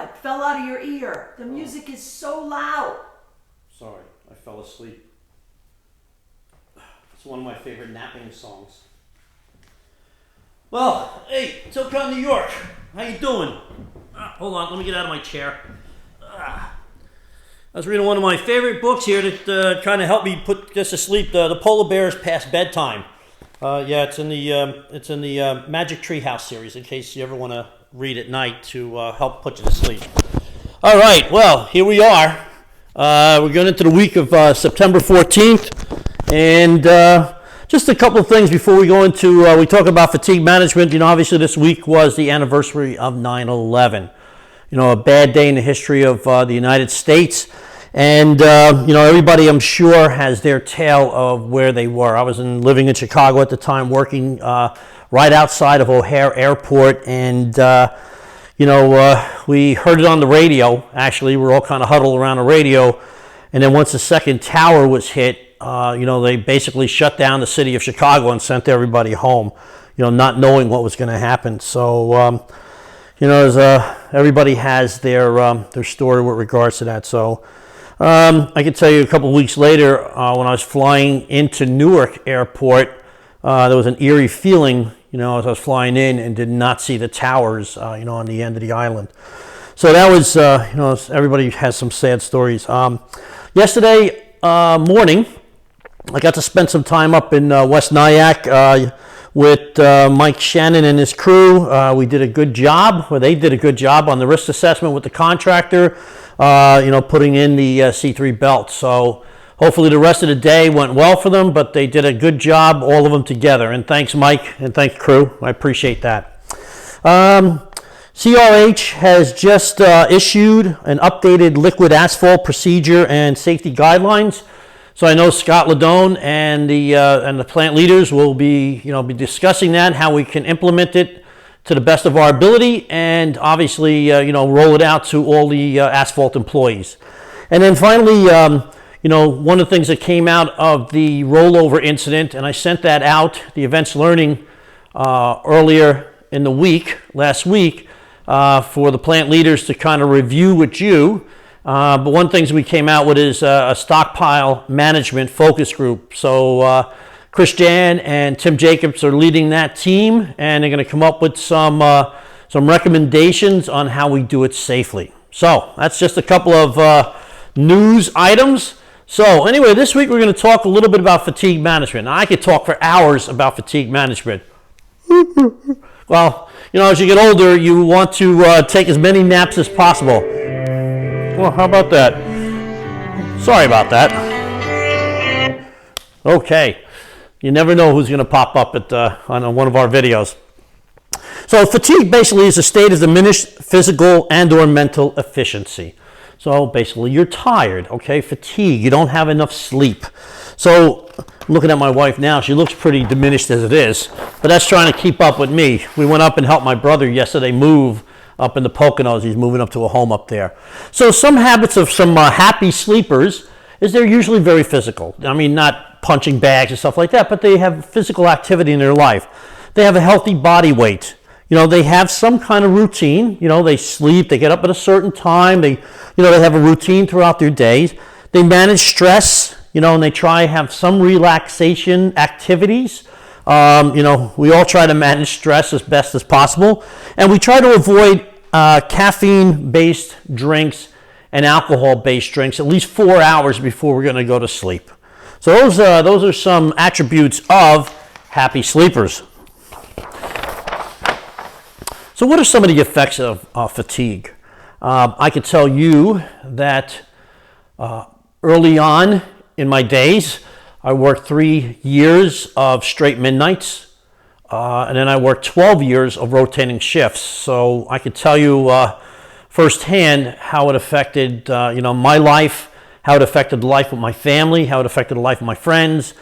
What? Fell out of your ear. The music is so loud. Sorry, I fell asleep. It's one of my favorite napping songs. Well, hey, Tilcon, New York. How you doing? Hold on, let me get out of my chair. I was reading one of my favorite books here that kind of helped me put this to sleep. The Polar Bears Past Bedtime. Yeah, it's in the Magic Treehouse series. In case you ever want to read at night to help put you to sleep. All right, well, here we are. We're going into the week of September 14th, and just a couple of things before we go into, we talk about fatigue management. You know, obviously this week was the anniversary of 9/11. You know, a bad day in the history of the United States. And, you know, everybody, I'm sure, has their tale of where they were. I was living in Chicago at the time, working right outside of O'Hare Airport. And, you know, we heard it on the radio. Actually, we were all kind of huddled around the radio. And then once the second tower was hit, you know, they basically shut down the city of Chicago and sent everybody home, you know, not knowing what was going to happen. So, you know, everybody has their story with regards to that. So I can tell you a couple of weeks later, when I was flying into Newark Airport, there was an eerie feeling, you know, as I was flying in and did not see the towers, you know, on the end of the island. So that was, you know, everybody has some sad stories. Yesterday morning, I got to spend some time up in West Nyack with Mike Shannon and his crew. We did a good job, or they did a good job on the risk assessment with the contractor, you know, putting in the C3 belt. So hopefully the rest of the day went well for them, but they did a good job, all of them together. And thanks, Mike, and thanks, crew. I appreciate that. CRH has just issued an updated liquid asphalt procedure and safety guidelines. So I know Scott Ladone and the plant leaders will be discussing that, how we can implement it to the best of our ability, and obviously you know, roll it out to all the asphalt employees. And then finally, you know, one of the things that came out of the rollover incident, and I sent that out, the events learning earlier in the week, last week, for the plant leaders to kind of review with you. But one of the things we came out with is a stockpile management focus group. So Chris Jan and Tim Jacobs are leading that team, and they're going to come up with some recommendations on how we do it safely. So that's just a couple of news items. So anyway, this week we're going to talk a little bit about fatigue management. Now, I could talk for hours about fatigue management. Well, you know, as you get older, you want to take as many naps as possible. Well, how about that? Sorry about that. Okay. You never know who's going to pop up on one of our videos. So fatigue basically is a state of diminished physical and or mental efficiency. So basically you're tired, okay? Fatigue, you don't have enough sleep. So I'm looking at my wife now. She looks pretty diminished as it is, but that's trying to keep up with me. We went up and helped my brother yesterday move up in the Poconos. He's moving up to a home up there. So some habits of some happy sleepers is they're usually very physical. I mean, not punching bags and stuff like that, but they have physical activity in their life. They have a healthy body weight. You know, they have some kind of routine. You know, they sleep, they get up at a certain time. They have a routine throughout their days. They manage stress, you know, and they try to have some relaxation activities. You know, we all try to manage stress as best as possible, and we try to avoid caffeine-based drinks and alcohol-based drinks at least 4 hours before we're going to go to sleep. So those are some attributes of happy sleepers. So what are some of the effects of fatigue? I could tell you that early on in my days, I worked 3 years of straight midnights, and then I worked 12 years of rotating shifts. So I could tell you firsthand how it affected, you know, my life, how it affected the life of my family, how it affected the life of my friends.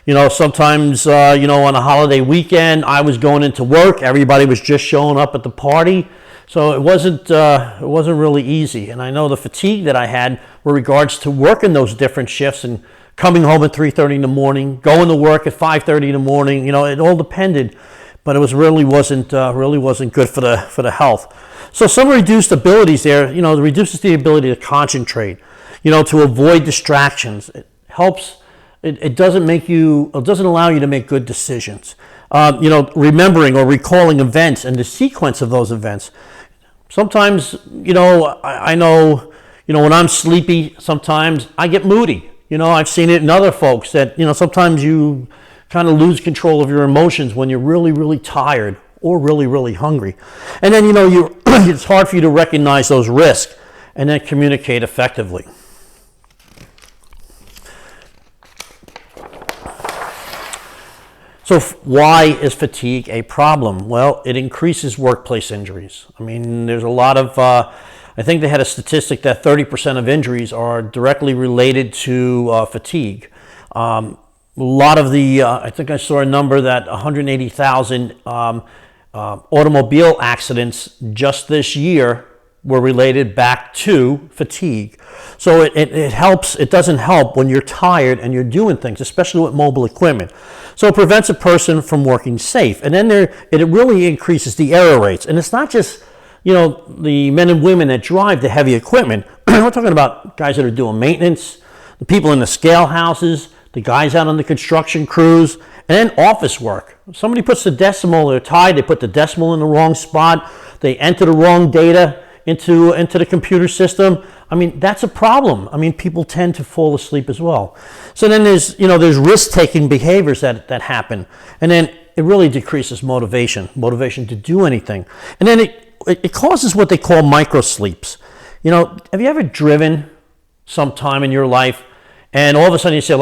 You know, sometimes, you know, on a holiday weekend, I was going into work. Everybody was just showing up at the party. So it wasn't really easy. And I know the fatigue that I had with regards to working those different shifts and coming home at 3:30 in the morning, going to work at 5:30 in the morning, you know, it all depended. but it really wasn't good for the health. So some reduced abilities there, it reduces the ability to concentrate, to avoid distractions. It helps. It doesn't allow you to make good decisions. Remembering or recalling events and the sequence of those events. Sometimes, I know, when I'm sleepy, sometimes I get moody. I've seen it in other folks that, sometimes you kind of lose control of your emotions when you're really, really tired or really, really hungry. And then, it's hard for you to recognize those risks and then communicate effectively. So why is fatigue a problem? Well, it increases workplace injuries. I mean, there's a lot of, I think they had a statistic that 30% of injuries are directly related to fatigue. A lot of the, I think I saw a number that 180,000 automobile accidents just this year were related back to fatigue. So it helps, it doesn't help when you're tired and you're doing things, especially with mobile equipment. So it prevents a person from working safe. And then it really increases the error rates. And it's not just, the men and women that drive the heavy equipment. We're talking about guys that are doing maintenance, the people in the scale houses, the guys out on the construction crews, and then office work. Somebody puts the decimal, they're tied, they put the decimal in the wrong spot, they enter the wrong data into the computer system. I mean, that's a problem. I mean, people tend to fall asleep as well. So then there's risk-taking behaviors that happen. And then it really decreases motivation to do anything. And then it causes what they call micro-sleeps. Have you ever driven sometime in your life and all of a sudden you say,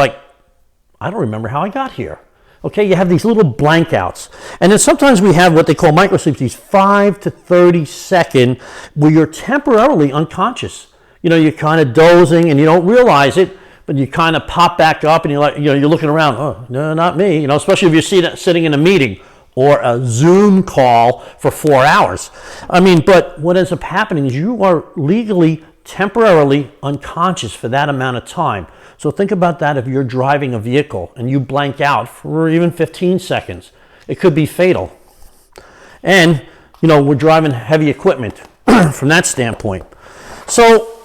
I don't remember how I got here. Okay, you have these little blankouts. And then sometimes we have what they call microsleeps, these 5 to 30 second where you're temporarily unconscious. You're kind of dozing and you don't realize it, but you kind of pop back up and you're looking around. Oh, no, not me. Especially if you're sitting in a meeting or a Zoom call for 4 hours. I mean, but what ends up happening is you are legally temporarily unconscious for that amount of time. So think about that if you're driving a vehicle and you blank out for even 15 seconds. It could be fatal. And, we're driving heavy equipment from that standpoint. So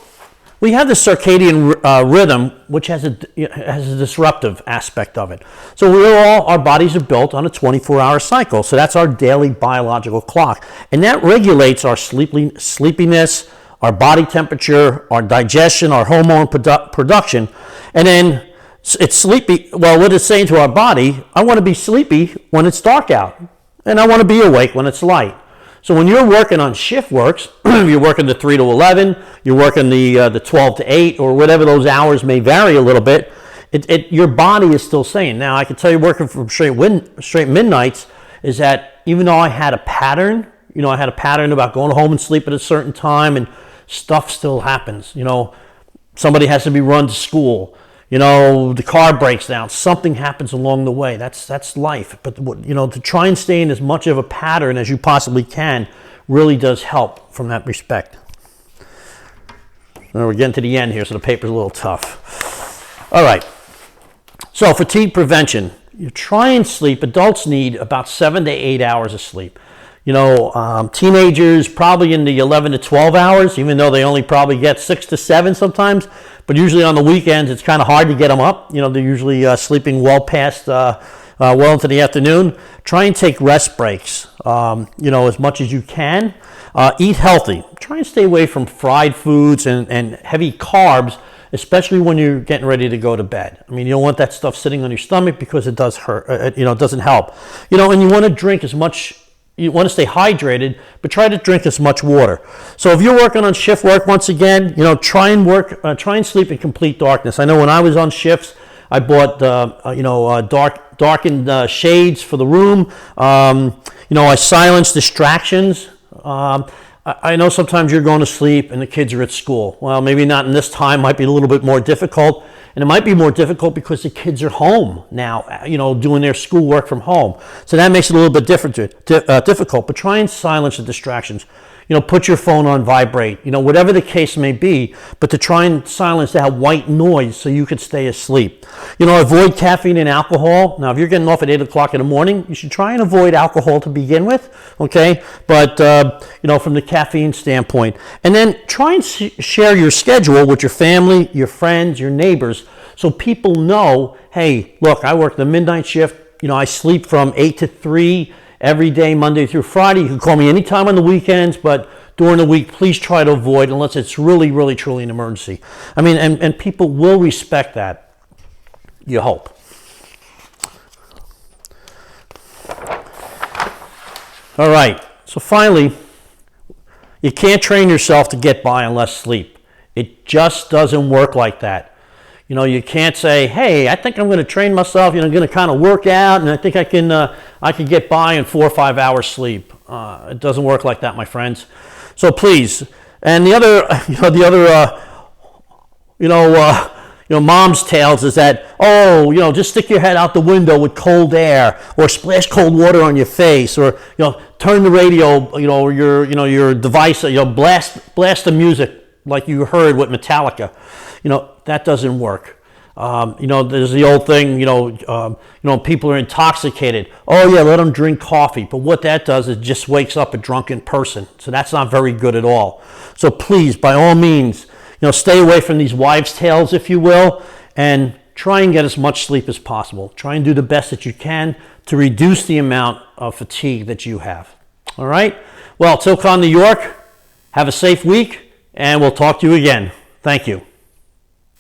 we have the circadian rhythm, which has a disruptive aspect of it. So our bodies are built on a 24-hour cycle. So that's our daily biological clock. And that regulates our sleepiness, our body temperature, our digestion, our hormone production. And then it's sleepy. Well, what it's saying to our body, I want to be sleepy when it's dark out. And I want to be awake when it's light. So when you're working on shift works, you're working the 3 to 11, you're working the 12 to 8, or whatever those hours may vary a little bit, your body is still saying. Now, I can tell you working from straight midnights is that even though I had a pattern, about going home and sleep at a certain time, and stuff still happens. Somebody has to be run to school. The car breaks down. Something happens along the way. That's life. But to try and stay in as much of a pattern as you possibly can really does help from that respect. We're getting to the end here, so the paper's a little tough. All right. So fatigue prevention. You try and sleep. Adults need about 7 to 8 hours of sleep. Teenagers probably in the 11 to 12 hours, even though they only probably get 6 to 7 sometimes. But usually on the weekends, it's kind of hard to get them up. They're usually sleeping well past, well into the afternoon. Try and take rest breaks, as much as you can. Eat healthy. Try and stay away from fried foods and heavy carbs, especially when you're getting ready to go to bed. I mean, you don't want that stuff sitting on your stomach because it does hurt. It doesn't help. And you want to drink as much. You want to stay hydrated, but try to drink as much water. So if you're working on shift work, once again, try and sleep in complete darkness. I know when I was on shifts, I bought darkened shades for the room. I silence distractions. I know sometimes you're going to sleep and the kids are at school. Well, maybe not in this time. Might be a little bit more difficult. And it might be more difficult because the kids are home now, doing their schoolwork from home. So that makes it a little bit difficult. But try and silence the distractions. put your phone on vibrate, whatever the case may be, but to try and silence that white noise so you could stay asleep. Avoid caffeine and alcohol. Now, if you're getting off at 8 o'clock in the morning, you should try and avoid alcohol to begin with, okay? But, from the caffeine standpoint. And then try and share your schedule with your family, your friends, your neighbors, so people know, hey, look, I work the midnight shift. I sleep from 8 to 3 every day, Monday through Friday. You can call me anytime on the weekends, but during the week, please try to avoid unless it's really, really, truly an emergency. And people will respect that, you hope. All right, so finally, you can't train yourself to get by on less sleep. It just doesn't work like that. You can't say, hey, I think I'm going to train myself, I'm going to kind of work out, and I think I can get by in 4 or 5 hours sleep. It doesn't work like that, my friends. So please, and the other, mom's tales is that, just stick your head out the window with cold air, or splash cold water on your face, or turn the radio, or your device, blast the music like you heard with Metallica. That doesn't work. There's the old thing, people are intoxicated. Oh yeah, let them drink coffee. But what that does is just wakes up a drunken person. So that's not very good at all. So please, by all means, stay away from these wives' tales, if you will, and try and get as much sleep as possible. Try and do the best that you can to reduce the amount of fatigue that you have. All right? Well, Tilcon, New York, have a safe week, and we'll talk to you again. Thank you.